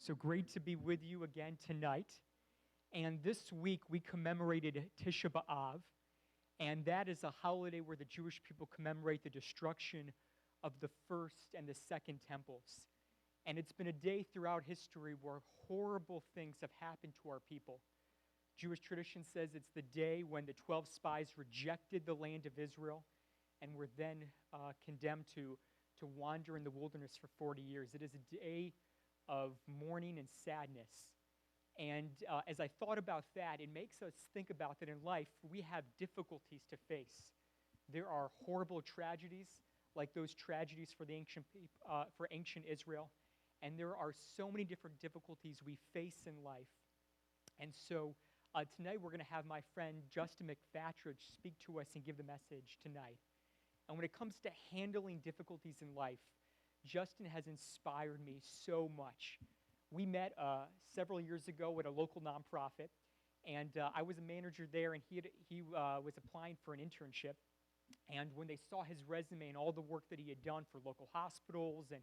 So great to be with you again tonight. And this week we commemorated Tisha B'Av, and that is a holiday where the Jewish people commemorate the destruction of the first and the second temples. And it's been a day throughout history where horrible things have happened to our people. Jewish tradition says it's the day when the 12 spies rejected the land of Israel and were then condemned to wander in the wilderness for 40 years. It is a day of mourning and sadness. And as I thought about that, it makes us think about that in life we have difficulties to face. There are horrible tragedies, like those tragedies for the ancient Israel, and there are so many different difficulties we face in life. And so tonight we're going to have my friend Justin McFatridge speak to us and give the message tonight. And when it comes to handling difficulties in life, Justin has inspired me so much. We met several years ago at a local nonprofit, and I was a manager there, and he was applying for an internship. And when they saw his resume and all the work that he had done for local hospitals, and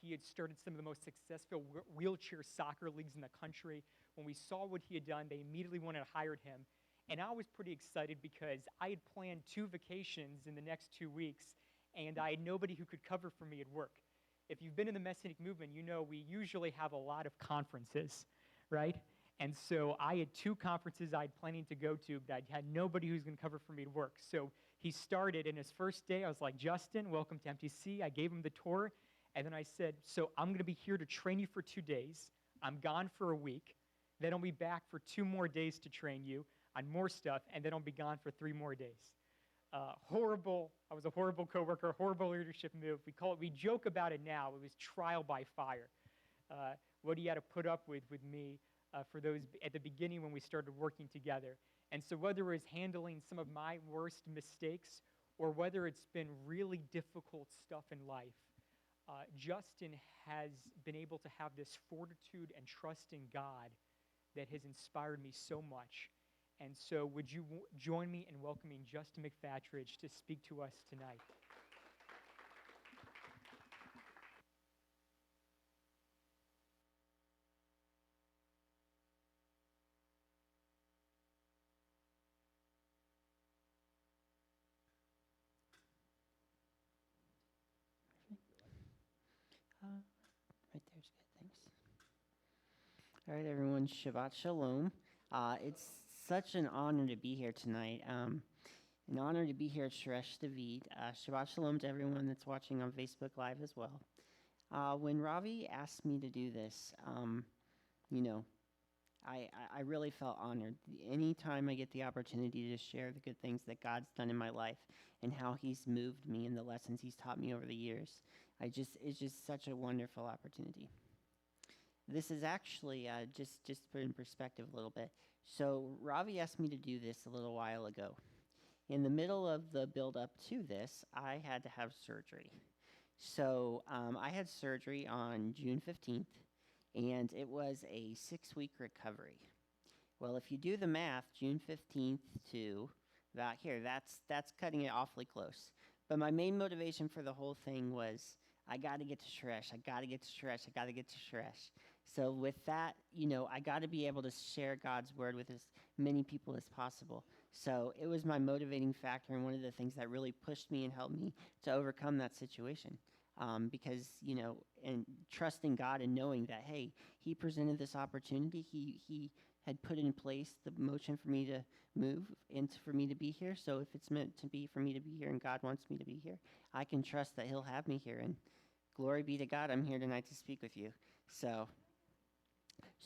he had started some of the most successful wheelchair soccer leagues in the country, when we saw what he had done, they immediately wanted to hire him. And I was pretty excited because I had planned 2 vacations in the next 2 weeks, and I had nobody who could cover for me at work. If you've been in the Messianic movement, you know we usually have a lot of conferences, right? And so I had 2 conferences I had planning to go to, but I had nobody who's going to cover for me at work. So he started, and his first day, I was like, Justin, welcome to MTC. I gave him the tour, and then I said, so I'm going to be here to train you for 2 days. I'm gone for a week. Then I'll be back for 2 more days to train you on more stuff, and then I'll be gone for 3 more days. Horrible. I was a horrible coworker, horrible leadership move. We joke about it now. It was trial by fire. What he had to put up with me for those at the beginning when we started working together. And so whether it was handling some of my worst mistakes or whether it's been really difficult stuff in life, Justin has been able to have this fortitude and trust in God that has inspired me so much. And so would you join me in welcoming Justin McFatridge to speak to us tonight? Right there's good, thanks. All right, everyone, Shabbat Shalom. It's such an honor to be here tonight. An honor to be here at Shoresh David. Shabbat Shalom to everyone that's watching on Facebook Live as well. When Ravi asked me to do this, I really felt honored. Anytime I get the opportunity to share the good things that God's done in my life and how He's moved me and the lessons He's taught me over the years, it's just such a wonderful opportunity. This is actually, just to put in perspective a little bit. So Ravi asked me to do this a little while ago. In the middle of the build-up to this, I had to have surgery. So I had surgery on June 15th, and it was a 6-week recovery. Well, if you do the math, June 15th to about here, that's cutting it awfully close. But my main motivation for the whole thing was, I got to get to Shoresh. I got to get to Shoresh. I got to get to Shoresh. So with that, I got to be able to share God's word with as many people as possible. So it was my motivating factor and one of the things that really pushed me and helped me to overcome that situation. Because, and trusting God and knowing that, hey, He presented this opportunity. He had put in place the motion for me to move and for me to be here. So if it's meant to be for me to be here and God wants me to be here, I can trust that He'll have me here. And glory be to God, I'm here tonight to speak with you. So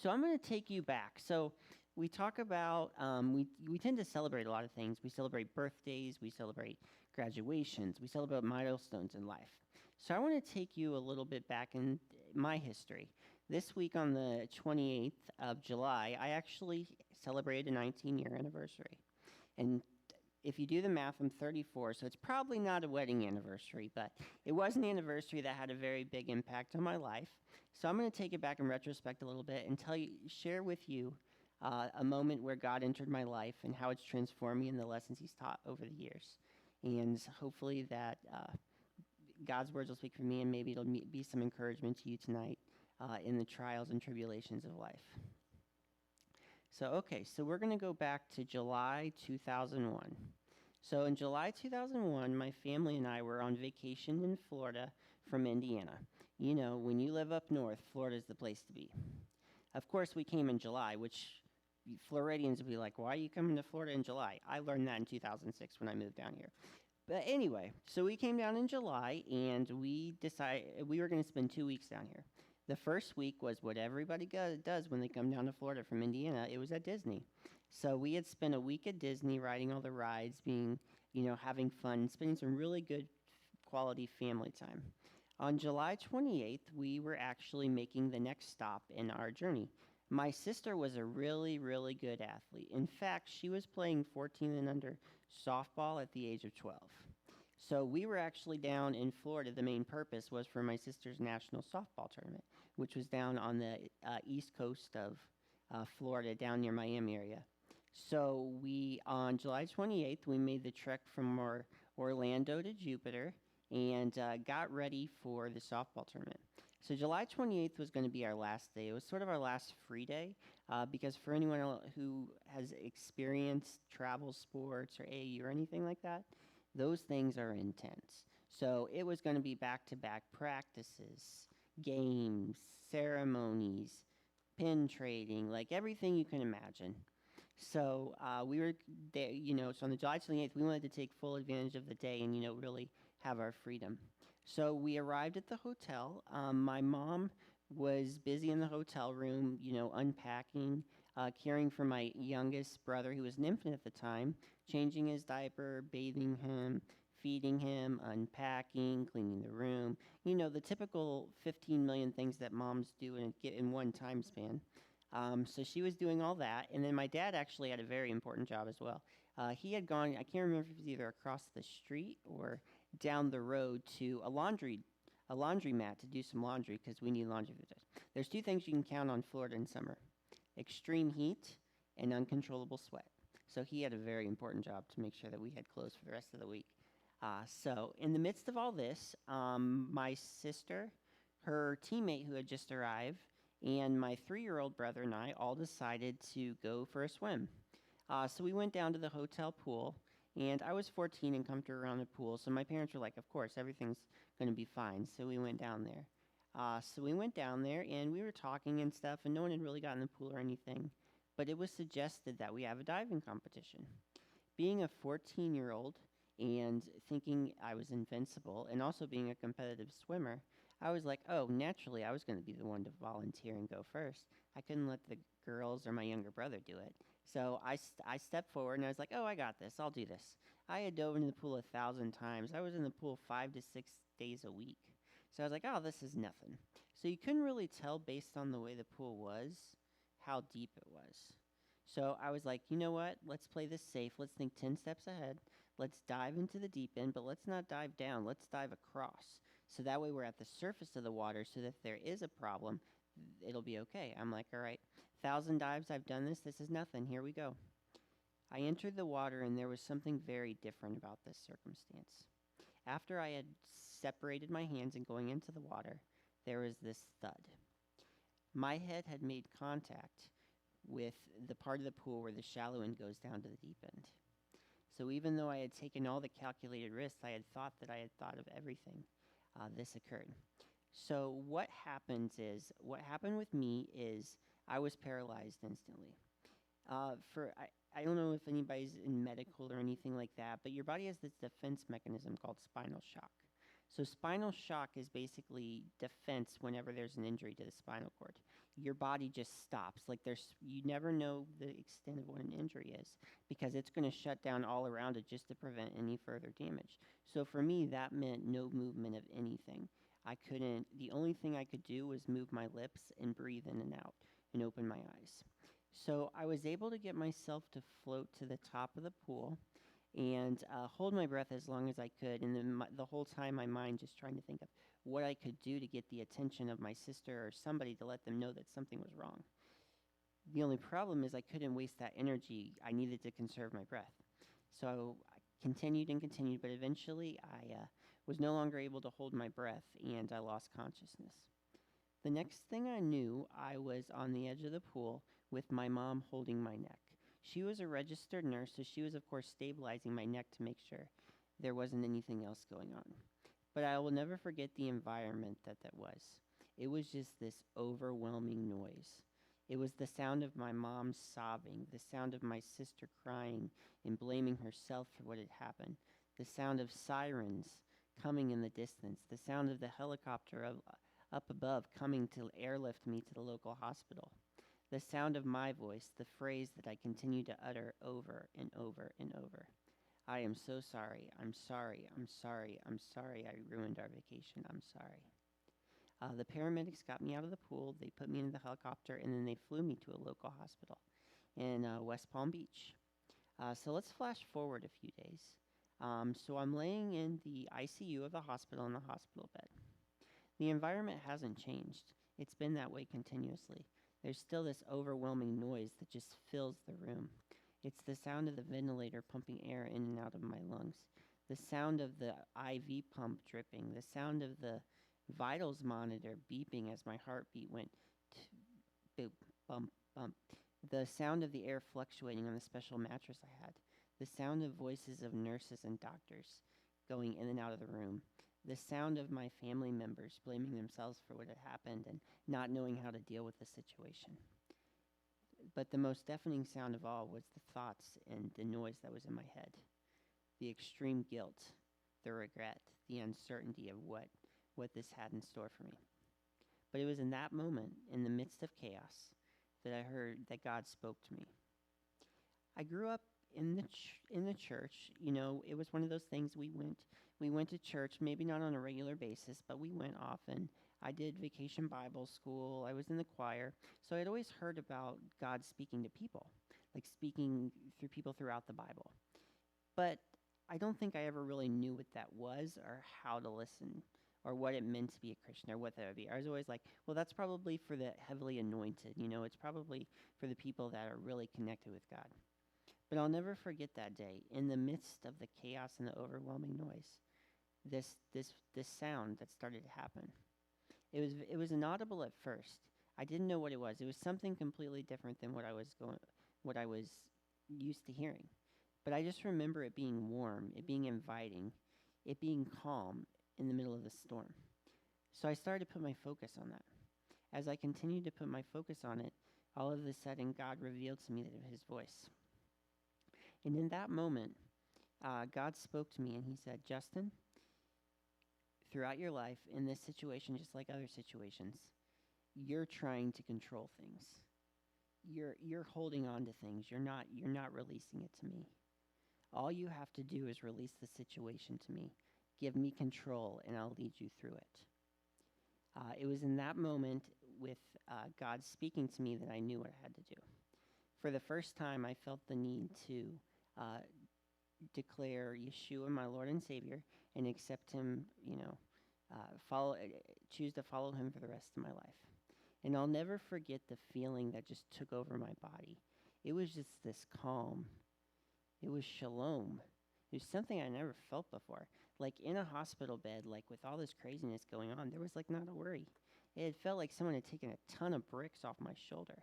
I'm going to take you back. So we talk about, we tend to celebrate a lot of things. We celebrate birthdays, we celebrate graduations, we celebrate milestones in life. So I want to take you a little bit back in my history. This week on the 28th of July, I actually celebrated a 19-year anniversary. And if you do the math, I'm 34, so it's probably not a wedding anniversary, but it was an anniversary that had a very big impact on my life. So I'm going to take it back in retrospect a little bit and share with you a moment where God entered my life and how it's transformed me and the lessons He's taught over the years. And hopefully that God's words will speak for me, and maybe it'll be some encouragement to you tonight in the trials and tribulations of life. So we're going to go back to July 2001. So in July 2001, my family and I were on vacation in Florida from Indiana. You know, when you live up north, Florida's the place to be. Of course, we came in July, which Floridians would be like, why are you coming to Florida in July? I learned that in 2006 when I moved down here. But anyway, so we came down in July, and we decided we were going to spend 2 weeks down here. The first week was what everybody does when they come down to Florida from Indiana. It was at Disney. So we had spent a week at Disney riding all the rides, having fun, spending some really good quality family time. On July 28th, we were actually making the next stop in our journey. My sister was a really, really good athlete. In fact, she was playing 14 and under softball at the age of 12. So we were actually down in Florida. The main purpose was for my sister's national softball tournament, which was down on the east coast of Florida, down near Miami area. So on July 28th, we made the trek from Orlando to Jupiter and got ready for the softball tournament. So July 28th was going to be our last day. It was sort of our last free day because for anyone who has experienced travel sports or AAU or anything like that, those things are intense. So it was going to be back-to-back practices, games, ceremonies, pin trading, like everything you can imagine. So we were there, so on the July 28th, we wanted to take full advantage of the day and, really have our freedom. So we arrived at the hotel. My mom was busy in the hotel room, unpacking, caring for my youngest brother, who was an infant at the time, changing his diaper, bathing him, feeding him, unpacking, cleaning the room. The typical 15 million things that moms do in one time span. So she was doing all that. And then my dad actually had a very important job as well. He had gone, I can't remember if it was either across the street or down the road to a laundromat to do some laundry because we need laundry for this. There's two things you can count on Florida in summer: extreme heat and uncontrollable sweat. So he had a very important job to make sure that we had clothes for the rest of the week. So in the midst of all this, my sister, her teammate who had just arrived, and my 3-year-old brother and I all decided to go for a swim. So we went down to the hotel pool, and I was 14 and come to around the pool, so my parents were like, of course, everything's going to be fine. So we went down there. And we were talking and stuff, and no one had really gotten in the pool or anything. But it was suggested that we have a diving competition. Being a 14-year-old and thinking I was invincible, and also being a competitive swimmer, I was like, oh, naturally, I was going to be the one to volunteer and go first. I couldn't let the girls or my younger brother do it. So I stepped forward, and I was like, oh, I got this. I'll do this. I had dove into the pool 1,000 times. I was in the pool 5 to 6 days a week. So I was like, oh, this is nothing. So you couldn't really tell based on the way the pool was how deep it was. So I was like, you know what? Let's play this safe. Let's think 10 steps ahead. Let's dive into the deep end, but let's not dive down. Let's dive across. So that way we're at the surface of the water so that if there is a problem, it'll be okay. I'm like, all right, 1,000 dives, I've done this. This is nothing. Here we go. I entered the water, and there was something very different about this circumstance. After I had separated my hands and going into the water, there was this thud. My head had made contact with the part of the pool where the shallow end goes down to the deep end. So even though I had taken all the calculated risks, I had thought that I had thought of everything. This occurred. So what happened with me is I was paralyzed instantly. I don't know if anybody's in medical or anything like that, but your body has this defense mechanism called spinal shock. So spinal shock is basically defense whenever there's an injury to the spinal cord. Your body just stops. You never know the extent of what an injury is because it's going to shut down all around it just to prevent any further damage. So for me, that meant no movement of anything. The only thing I could do was move my lips and breathe in and out and open my eyes. So I was able to get myself to float to the top of the pool and hold my breath as long as I could. And then the whole time, my mind just trying to think of what I could do to get the attention of my sister or somebody to let them know that something was wrong. The only problem is I couldn't waste that energy. I needed to conserve my breath. So I continued, but eventually I was no longer able to hold my breath, and I lost consciousness. The next thing I knew, I was on the edge of the pool with my mom holding my neck. She was a registered nurse, so she was, of course, stabilizing my neck to make sure there wasn't anything else going on. But I will never forget the environment that was. It was just this overwhelming noise. It was the sound of my mom sobbing, the sound of my sister crying and blaming herself for what had happened, the sound of sirens coming in the distance, the sound of the helicopter up above coming to airlift me to the local hospital, the sound of my voice, the phrase that I continued to utter over and over and over. I am so sorry. I'm sorry. I'm sorry. I'm sorry. I ruined our vacation. I'm sorry. The paramedics got me out of the pool. They put me in the helicopter, and then they flew me to a local hospital in West Palm Beach. So let's flash forward a few days. So I'm laying in the ICU of the hospital in the hospital bed. The environment hasn't changed. It's been that way continuously. There's still this overwhelming noise that just fills the room. It's the sound of the ventilator pumping air in and out of my lungs, the sound of the IV pump dripping, the sound of the vitals monitor beeping as my heartbeat went boop, bump, bump, the sound of the air fluctuating on the special mattress I had, the sound of voices of nurses and doctors going in and out of the room, the sound of my family members blaming themselves for what had happened and not knowing how to deal with the situation. But the most deafening sound of all was the thoughts and the noise that was in my head, the extreme guilt, the regret, the uncertainty of what this had in store for me. But it was in that moment, in the midst of chaos, that I heard that God spoke to me. I grew up in the church. You know, it was one of those things we went to church, maybe not on a regular basis, but we went often. I did vacation Bible school. I was in the choir. So I'd always heard about God speaking to people, like speaking through people throughout the Bible. But I don't think I ever really knew what that was or how to listen or what it meant to be a Christian or what that would be. I was always like, well, that's probably for the heavily anointed. You know, it's probably for the people that are really connected with God. But I'll never forget that day, in the midst of the chaos and the overwhelming noise, this sound that started to happen. It was inaudible at first. I didn't know what it was. It was something completely different than what I was used to hearing. But I just remember it being warm, it being inviting, it being calm in the middle of the storm. So I started to put my focus on that. As I continued to put my focus on it, all of a sudden God revealed to me his voice. And in that moment, God spoke to me and he said, Justin, throughout your life, in this situation, just like other situations, you're trying to control things. You're holding on to things. You're not releasing it to me. All you have to do is release the situation to me. Give me control, and I'll lead you through it. It was in that moment with God speaking to me that I knew what I had to do. For the first time, I felt the need to declare Yeshua my Lord and Savior and accept him, choose to follow him for the rest of my life. And I'll never forget the feeling that just took over my body. It was just this calm. It was shalom. It was something I never felt before. Like in a hospital bed, like with all this craziness going on, there was like not a worry. It had felt like someone had taken a ton of bricks off my shoulder.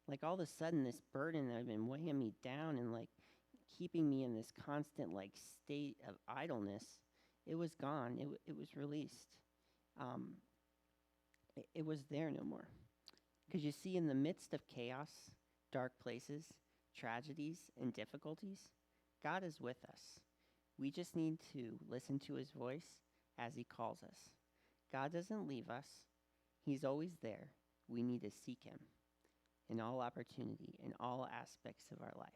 Like all of a sudden this burden that had been weighing me down and like keeping me in this constant like state of idleness, it was gone. It was released. It was there no more. Because you see, in the midst of chaos, dark places, tragedies, and difficulties, God is with us. We just need to listen to his voice as he calls us. God doesn't leave us. He's always there. We need to seek him in all opportunity, in all aspects of our life.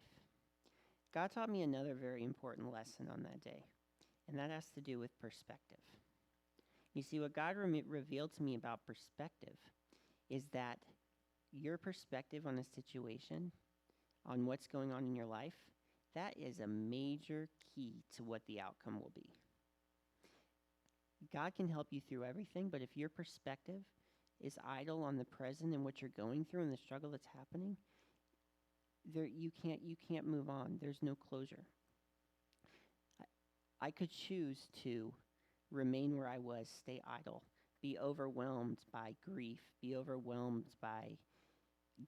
God taught me another very important lesson on that day, and that has to do with perspective. You see, what God revealed to me about perspective is that your perspective on a situation, on what's going on in your life, that is a major key to what the outcome will be. God can help you through everything, but if your perspective is idle on the present and what you're going through and the struggle that's happening, you can't move on. There's no closure. I could choose to remain where I was, stay idle, be overwhelmed by grief, be overwhelmed by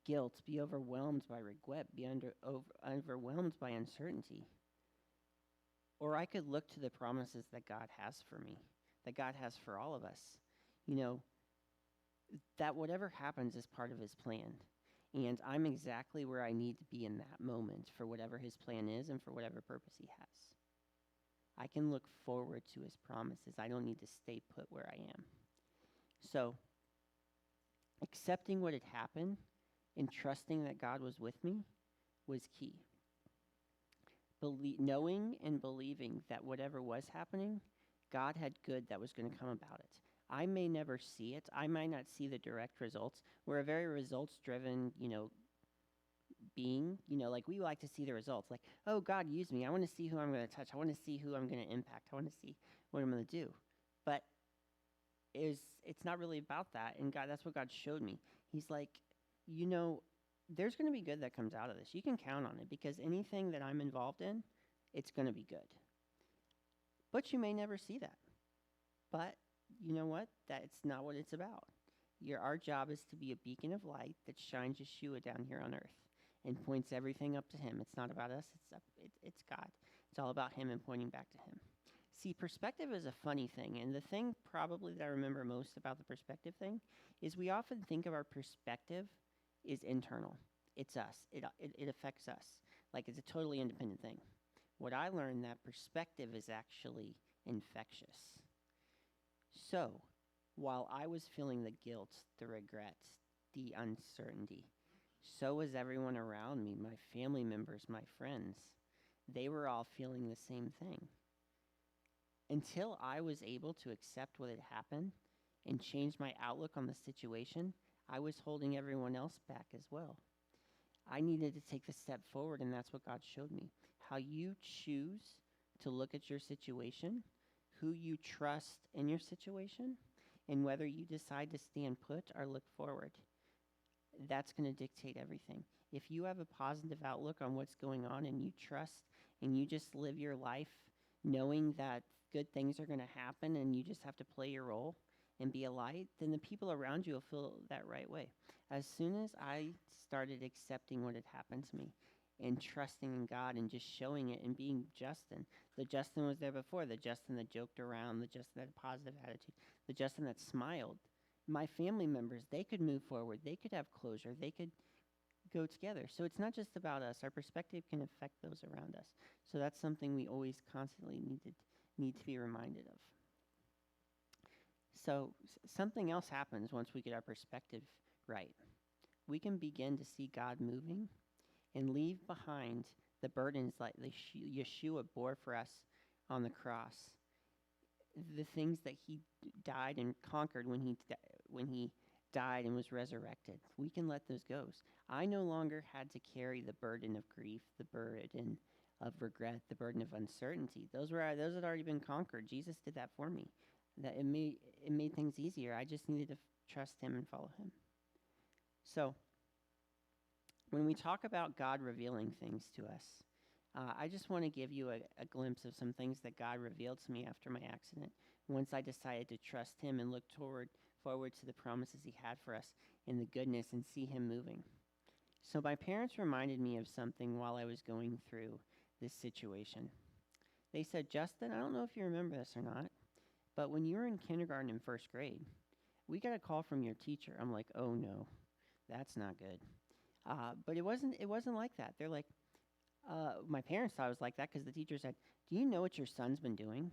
guilt, be overwhelmed by regret, be overwhelmed by uncertainty. Or I could look to the promises that God has for me, that God has for all of us. You know, that whatever happens is part of his plan. And I'm exactly where I need to be in that moment for whatever his plan is and for whatever purpose he has. I can look forward to his promises. I don't need to stay put where I am. So, accepting what had happened and trusting that God was with me was key. Knowing and believing that whatever was happening, God had good that was going to come about it. I may never see it. I might not see the direct results. We're a very results-driven, being. Like we like to see the results. Like, oh, God used me. I want to see who I'm going to touch. I want to see who I'm going to impact. I want to see what I'm going to do. But it's not really about that. And God, that's what God showed me. He's like, there's going to be good that comes out of this. You can count on it because anything that I'm involved in, it's going to be good. But you may never see that. But you know what? That's not what it's about. Our job is to be a beacon of light that shines Yeshua down here on earth and points everything up to him. It's not about us. It's God. It's all about him and pointing back to him. See, perspective is a funny thing. And the thing probably that I remember most about the perspective thing is we often think of our perspective is internal. It's us. It affects us. Like it's a totally independent thing. What I learned that perspective is actually infectious. So, while I was feeling the guilt, the regrets, the uncertainty, so was everyone around me, my family members, my friends. They were all feeling the same thing. Until I was able to accept what had happened and change my outlook on the situation, I was holding everyone else back as well. I needed to take the step forward, and that's what God showed me. How you choose to look at your situation, who you trust in your situation, and whether you decide to stand put or look forward. That's going to dictate everything. If you have a positive outlook on what's going on and you trust and you just live your life knowing that good things are going to happen and you just have to play your role and be a light, then the people around you will feel that right way. As soon as I started accepting what had happened to me and trusting in God and just showing it and being Justin, the Justin was there before, the Justin that joked around, the Justin that had a positive attitude, the Justin that smiled, my family members, they could move forward, they could have closure, they could go together. So it's not just about us. Our perspective can affect those around us. So that's something we always constantly need to be reminded of. So something else happens once we get our perspective right. We can begin to see God moving and leave behind the burdens like Yeshua bore for us on the cross. The things that he died and conquered when he died and was resurrected. We can let those go. I no longer had to carry the burden of grief, the burden of regret, the burden of uncertainty. Those had already been conquered. Jesus did that for me. That it made things easier. I just needed to trust him and follow him. So, when we talk about God revealing things to us, I just want to give you a glimpse of some things that God revealed to me after my accident, once I decided to trust him and look forward to the promises he had for us and the goodness and see him moving. So my parents reminded me of something while I was going through this situation. They said, Justin, I don't know if you remember this or not, but when you were in kindergarten and first grade, we got a call from your teacher. I'm like, oh no, that's not good. But it wasn't like that. They're like, my parents thought it was like that because the teacher said, do you know what your son's been doing?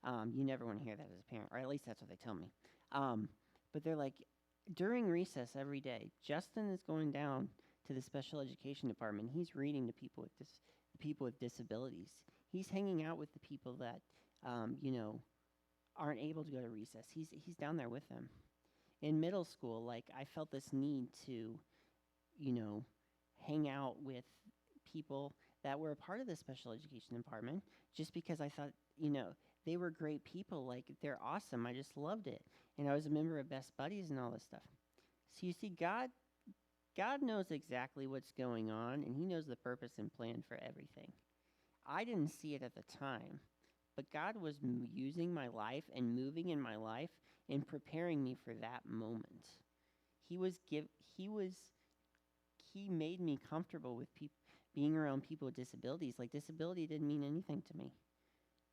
You never want to hear that as a parent, or at least that's what they tell me. But they're like, during recess every day, Justin is going down to the special education department. He's reading to people with disabilities. He's hanging out with the people that, aren't able to go to recess. He's down there with them. In middle school, like, I felt this need to, hang out with people that were a part of the special education department just because I thought, they were great people. Like, they're awesome. I just loved it. And I was a member of Best Buddies and all this stuff. So you see, God knows exactly what's going on, and he knows the purpose and plan for everything. I didn't see it at the time, but God was using my life and moving in my life in preparing me for that moment. He was give he made me comfortable with being around people with disabilities. Like, disability didn't mean anything to me.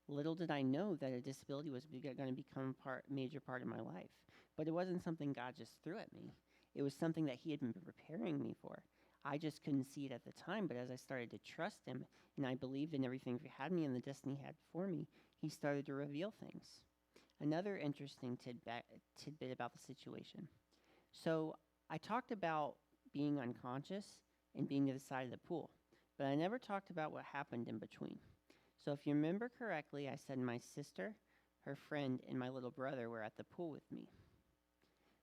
Little did I know that a disability was going to become a major part of my life. But it wasn't something God just threw at me. It was something that he had been preparing me for. I just couldn't see it at the time, but as I started to trust him, and I believed in everything he had me and the destiny he had for me, he started to reveal things. Another interesting tidbit about the situation. So I talked about being unconscious and being to the side of the pool, but I never talked about what happened in between. So if you remember correctly, I said my sister, her friend, and my little brother were at the pool with me.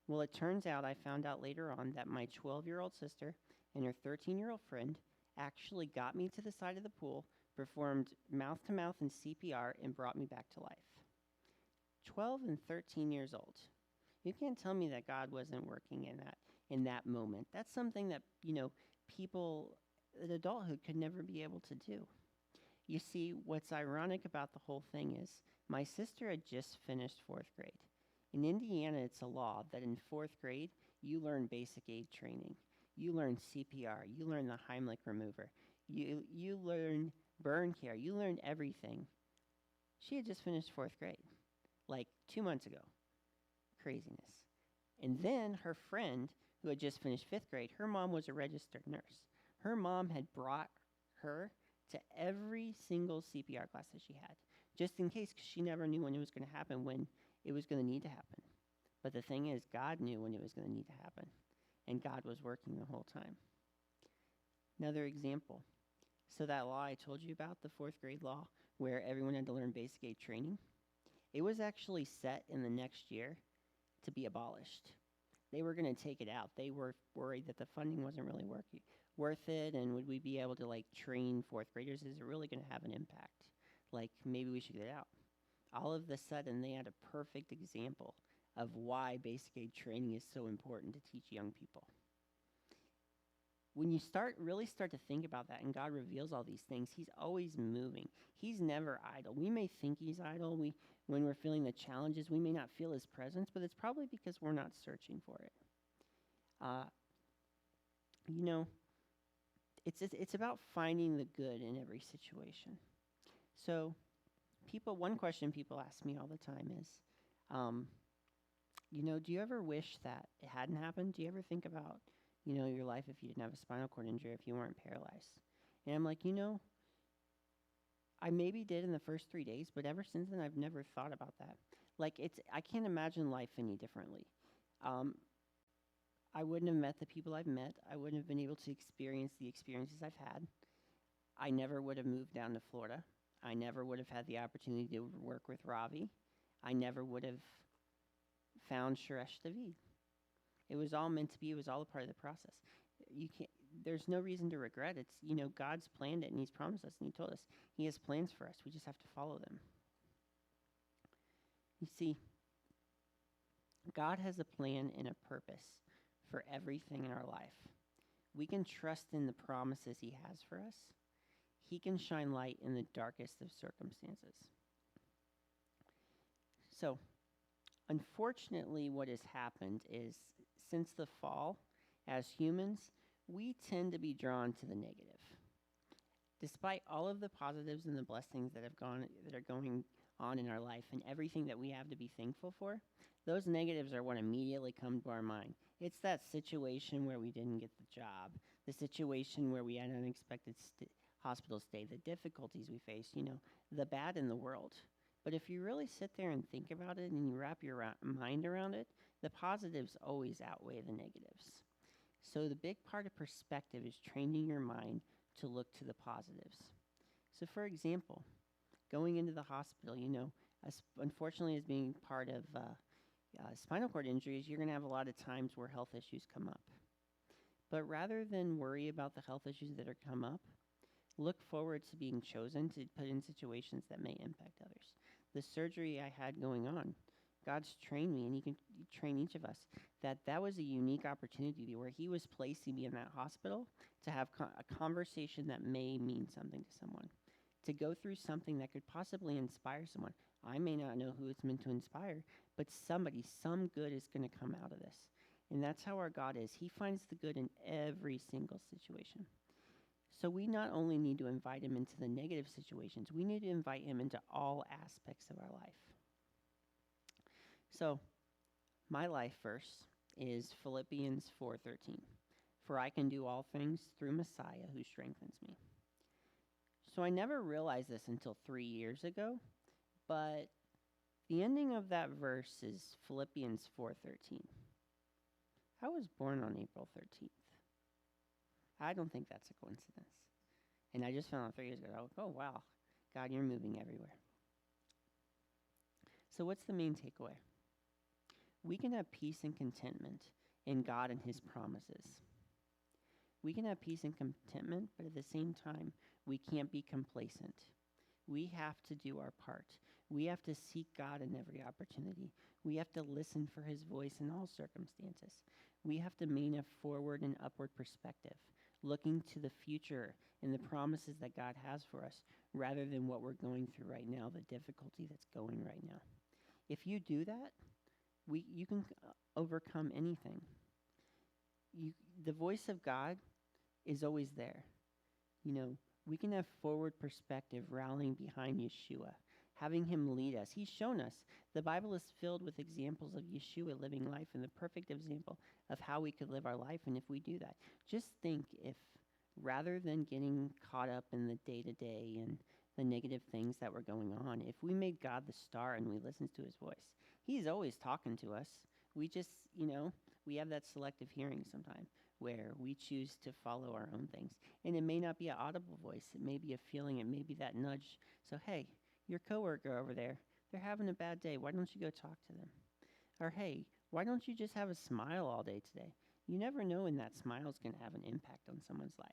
Well, it turns out I found out later on that my 12-year-old sister and her 13-year-old friend actually got me to the side of the pool, performed mouth-to-mouth and CPR, and brought me back to life. 12 and 13 years old. You can't tell me that God wasn't working in that moment. That's something that, people in adulthood could never be able to do. You see, what's ironic about the whole thing is my sister had just finished 4th grade. In Indiana, it's a law that in 4th grade, you learn basic aid training. You learn CPR. You learn the Heimlich remover. You learn burn care. You learn everything. She had just finished 4th grade, like 2 months ago. Craziness. And then her friend, who had just finished 5th grade, her mom was a registered nurse. Her mom had brought her to every single CPR class that she had, just in case, because she never knew when it was going to happen, when it was going to need to happen. But the thing is, God knew when it was going to need to happen, and God was working the whole time. Another example. So that law I told you about, the 4th grade law, where everyone had to learn basic aid training, it was actually set in the next year to be abolished. They were going to take it out. They were worried that the funding wasn't really worth it, and would we be able to train 4th graders? Is it really going to have an impact? Maybe we should get it out. All of a sudden, they had a perfect example of why basic aid training is so important to teach young people. When you really start to think about that, and God reveals all these things, he's always moving. He's never idle. We may think he's idle. When we're feeling the challenges, we may not feel his presence, but it's probably because we're not searching for it. It's about finding the good in every situation. So, one question people ask me all the time is, do you ever wish that it hadn't happened? Do you ever think about, your life if you didn't have a spinal cord injury, if you weren't paralyzed? And I'm like, I maybe did in the first 3 days, but ever since then, I've never thought about that. I can't imagine life any differently. I wouldn't have met the people I've met. I wouldn't have been able to experience the experiences I've had. I never would have moved down to Florida. I never would have had the opportunity to work with Ravi. I never would have found Shoresh David. It was all meant to be. It was all a part of the process. There's no reason to regret it. God's planned it, and he's promised us, and he told us he has plans for us. We just have to follow them. You see, God has a plan and a purpose for everything in our life. We can trust in the promises he has for us. He can shine light in the darkest of circumstances. So, unfortunately, what has happened is, since the fall, as humans, we tend to be drawn to the negative. Despite all of the positives and the blessings that are going on in our life and everything that we have to be thankful for, those negatives are what immediately come to our mind. It's that situation where we didn't get the job, the situation where we had an unexpected hospital stay, the difficulties we face, the bad in the world. But if you really sit there and think about it and you wrap your mind around it, the positives always outweigh the negatives. So the big part of perspective is training your mind to look to the positives. So for example, going into the hospital, unfortunately, as being part of spinal cord injuries, you're going to have a lot of times where health issues come up. But rather than worry about the health issues that are come up, look forward to being chosen to put in situations that may impact others. The surgery I had going on, God's trained me, and he can train each of us, that was a unique opportunity where he was placing me in that hospital to have a conversation that may mean something to someone, to go through something that could possibly inspire someone. I may not know who it's meant to inspire, but somebody, some good is going to come out of this. And that's how our God is. He finds the good in every single situation. So we not only need to invite him into the negative situations, we need to invite him into all aspects of our life. So my life verse is Philippians 4:13. For I can do all things through Messiah who strengthens me. So I never realized this until 3 years ago, but the ending of that verse is Philippians 4:13. I was born on April 13th. I don't think that's a coincidence. And I just found out 3 years ago, oh wow, God, you're moving everywhere. So what's the main takeaway? We can have peace and contentment in God and his promises. We can have peace and contentment, but at the same time, we can't be complacent. We have to do our part. We have to seek God in every opportunity. We have to listen for his voice in all circumstances. We have to maintain a forward and upward perspective, looking to the future and the promises that God has for us, rather than what we're going through right now, the difficulty that's going right now. If you do that, you can overcome anything. The voice of God is always there. We can have forward perspective, rallying behind Yeshua, having him lead us. He's shown us. The Bible is filled with examples of Yeshua living life, and the perfect example of how we could live our life. And if we do that, just think if rather than getting caught up in the day-to-day and the negative things that were going on, if we made God the star and we listened to his voice, he's always talking to us. We just, we have that selective hearing sometimes where we choose to follow our own things. And it may not be an audible voice. It may be a feeling. It may be that nudge. So, hey, your coworker over there, they're having a bad day. Why don't you go talk to them? Or, hey, why don't you just have a smile all day today? You never know when that smile is going to have an impact on someone's life.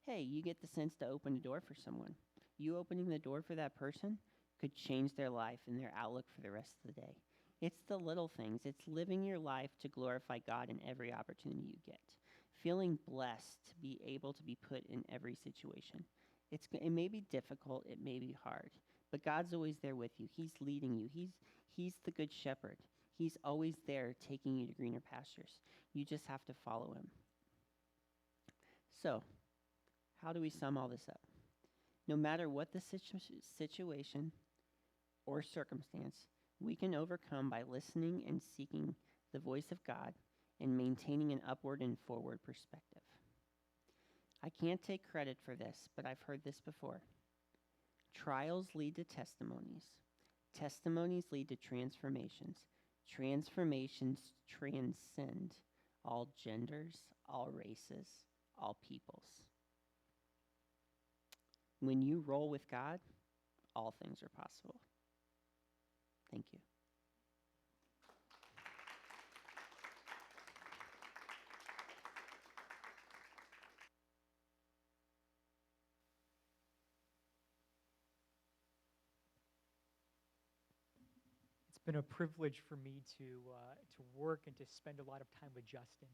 Hey, you get the sense to open a door for someone. You opening the door for that person could change their life and their outlook for the rest of the day. It's the little things. It's living your life to glorify God in every opportunity you get. Feeling blessed to be able to be put in every situation. It may be difficult. It may be hard. But God's always there with you. He's leading you. He's the good shepherd. He's always there taking you to greener pastures. You just have to follow him. So, how do we sum all this up? No matter what the situation or circumstance, we can overcome by listening and seeking the voice of God and maintaining an upward and forward perspective. I can't take credit for this, but I've heard this before. Trials lead to testimonies. Testimonies lead to transformations. Transformations transcend all genders, all races, all peoples. When you roll with God, all things are possible. Thank you. It's been a privilege for me to work and to spend a lot of time with Justin.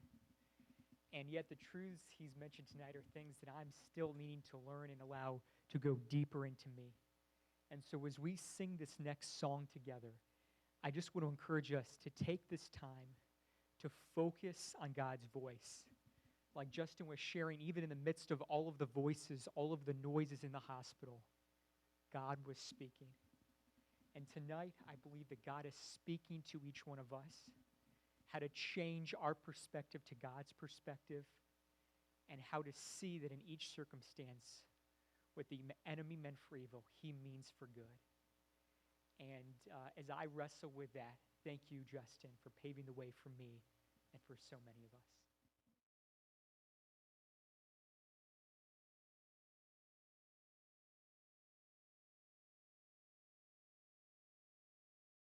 And yet the truths he's mentioned tonight are things that I'm still needing to learn and allow to go deeper into me. And so as we sing this next song together, I just want to encourage us to take this time to focus on God's voice. Like Justin was sharing, even in the midst of all of the voices, all of the noises in the hospital, God was speaking. And tonight, I believe that God is speaking to each one of us, how to change our perspective to God's perspective, and how to see that in each circumstance, what the enemy meant for evil, he means for good. And as I wrestle with that, thank you, Justin, for paving the way for me and for so many of us.